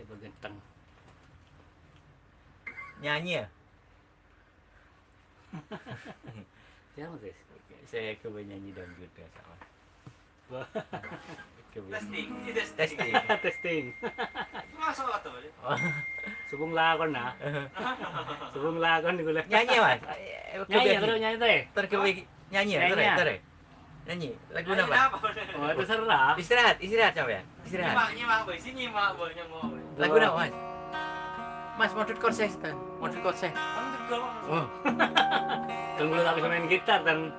bagian teng. Nyanyi ya? Jangan guys. Saya coba nyanyi dangdut ya sama. Coba. Testing, ini testing. Testing. Testing. Masuk atau? Oh, Subung lakon na. Subung lakon di gula. nyanyi mas. Nyanyi terus nyanyi teh. Terkewe nyanyi ya, Nyanyi ya? tere. Nyanyi. Lagu apa? Oh itu serah. Istirahat sampean. Istirahat. Nyimak, boy. Si nyimak, boy. Nyamuk. Lagu apa mas? Mas modut korses kan? Modut korses. Kan juga. Oh. Kan gula tak bisa main gitar dan.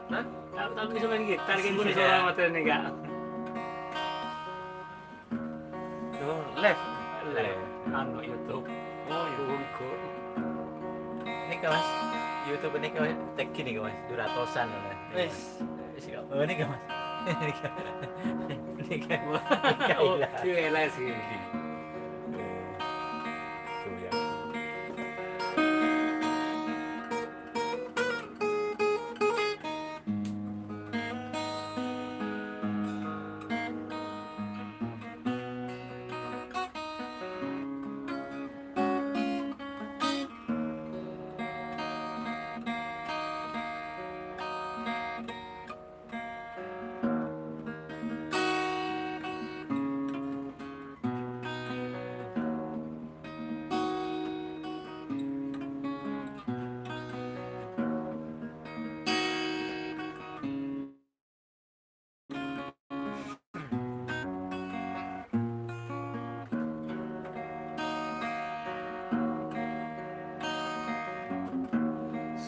Tak bisa main gitar kan gula suara mata nih gak. Tuh, left. Anu YouTube. Oh YouTube. Ini kan mas. YouTube ini kan tag gini kan mas. Duratosan kan. Wes. Oh ini kan mas. Ini kan. Ini kan. Oh, Ela sih. Sudah.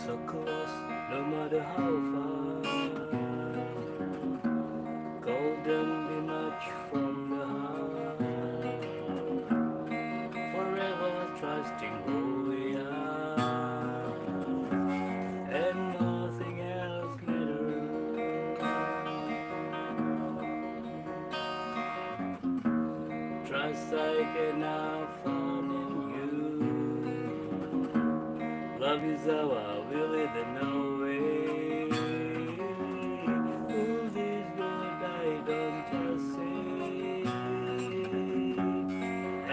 So close, no matter how far. Golden be much from the heart. Forever trusting who we are, and nothing else matters. Trust I cannot find in you. Love is our will in no way. All this word I don't just say,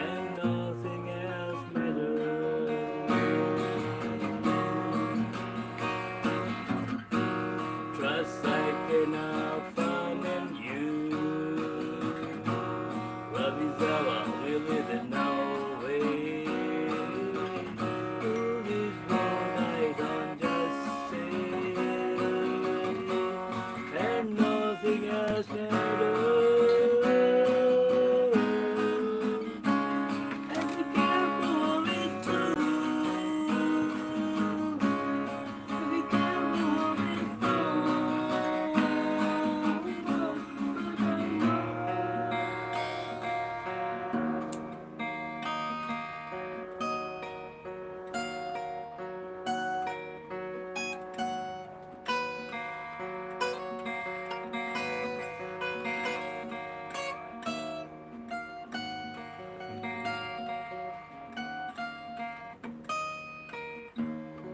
and nothing else matters. Trust I cannot find in you. Love is our will in no way.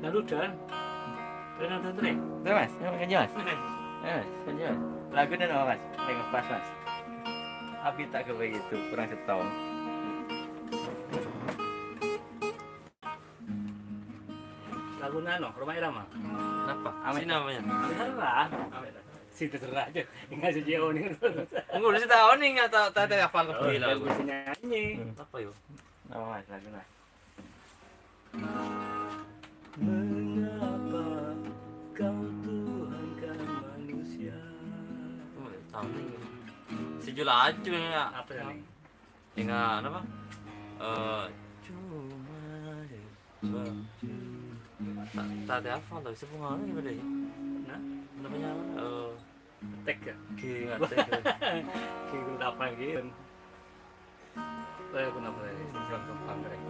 Lalu dan nonton tren. Tuh mas, nyanyi mas. Nyanyi mas. Lagu dan apa mas? Tengok pas mas. Abi tak kebaik itu, kurang setong. Lagu nano, Rumah Irama. Apa? Si namanya. Serah. Situ serah aja. Enggak sejauh nih. Enggak udah setahun nih enggak tahu hafal ke Biar lagu. bisa nyanyi. Apa yuk? Apa mas? Lagu mas. Mengapa kau Tuhankan manusia? Tahu nih. Si Julaju ya. Apa ini? Dengan apa? Cuma Tak ada hafal tapi sepungan ini pada ya. Nah, Namanya apa? tek ya. Ki Ingat Kayak apa gitu. Saya kenapa ya? Kurang gampang deh.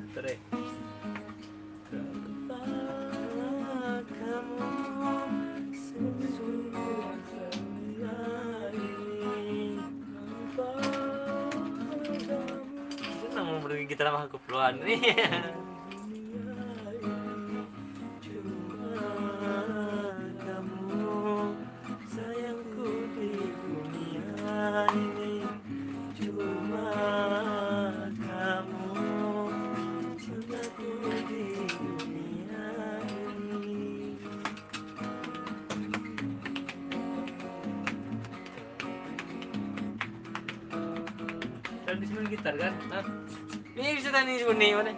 Tadi. lama aku peluan nih. Cuma kamu sayangku di dunia ini. Cuma kamu cintaku di dunia ini. Dan di sini gitar kan? Hah? Ini bisa tanya ini mana?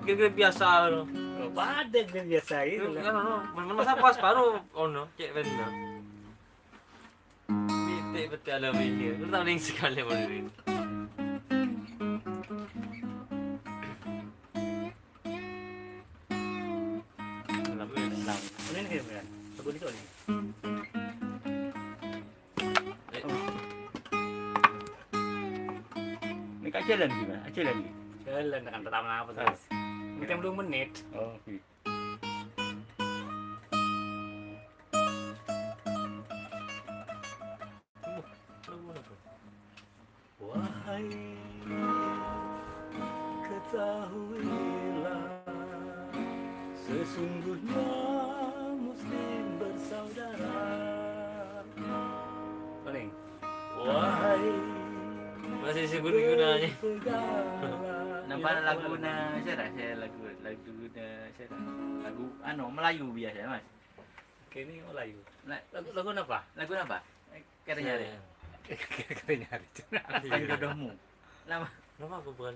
Gede biasa loh. Oh, ada kan biasa itu Kan lah. ono, masa pas baru ono cek benar. Bete bete ala ini. Lu tahu ning sekali mana ini. Ini nih kan? Aku di sini. Ini kak jalan gimana? Jalan gitu. Jalan kan tetap apa terus. Kita belum menit. Oh, gitu. Wahai ketahuilah, sesungguhnya muslim bersaudara. Paling. Wahai Masih sibuk gunanya. Nampak lagu na saya lagu anu Melayu biasa mas. Kini Melayu. La- Lagu apa? Lagu apa? Katanya deh. Katanya hari. Tentang jodohmu. Nama Nama aku bukan